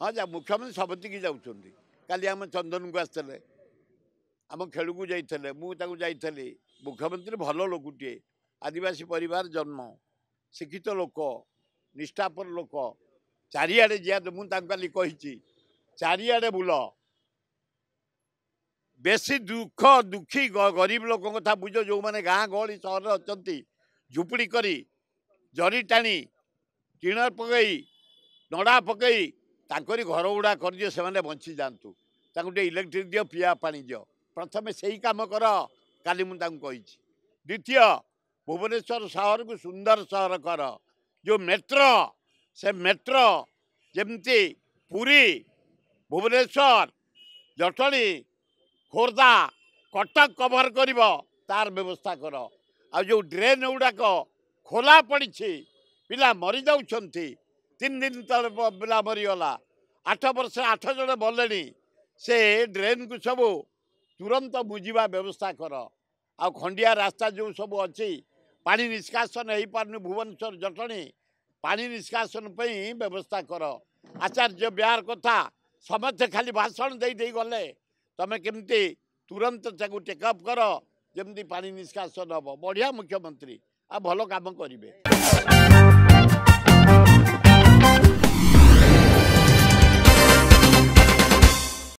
हाँ जा मुख्यमंत्री सबतिक जाऊँगी काली आम चंदन को आसते आम खेल को जाइए मुझे मुख्यमंत्री भल लोकटे आदिवासी परिवार जन्म शिक्षित लोक निष्ठापर लोक चारिआडे जा मुझे चारिआडे बुल बेसी दुख दुखी गरीब लोक कथा बुझ जो मैंने गाँ गहली सहर अच्छा झुपुड़ी करी जरी टाणी टीण पकई नड़ा पकई तांकरी घर गुड़ा कर दियो से बंची जातु इलेक्ट्रिक दियो पिया पानी दियो प्रथम से ही कम कर काली मुझे द्वितीय भुवनेश्वर सहर को सुंदर सहर कर जो मेट्रो से मेट्रो जमती पुरी भुवनेश्वर जटणी खोर्धा कटक कभर कर तार व्यवस्था कर आ जो ड्रेन गुड़ाक खोला पड़ी पिला मरी जाऊँ 3 दिन तले पिला मरीगला 8 वर्ष 8 जन बोले से ड्रेन को सब तुरंत बुझा व्यवस्था कर आ खंडिया रास्ता जो सब अच्छी पानी निष्कासन हो पारनी भुवनेश्वर जटणी पानी निष्कासन व्यवस्था कर आचार्य बिहार कथा समस्ते खाली भाषण दे गले तमें केमती तुरंत टेकअप कर जमती पानी निष्कासन हम बढ़िया मुख्यमंत्री आ भल काम करेंगे।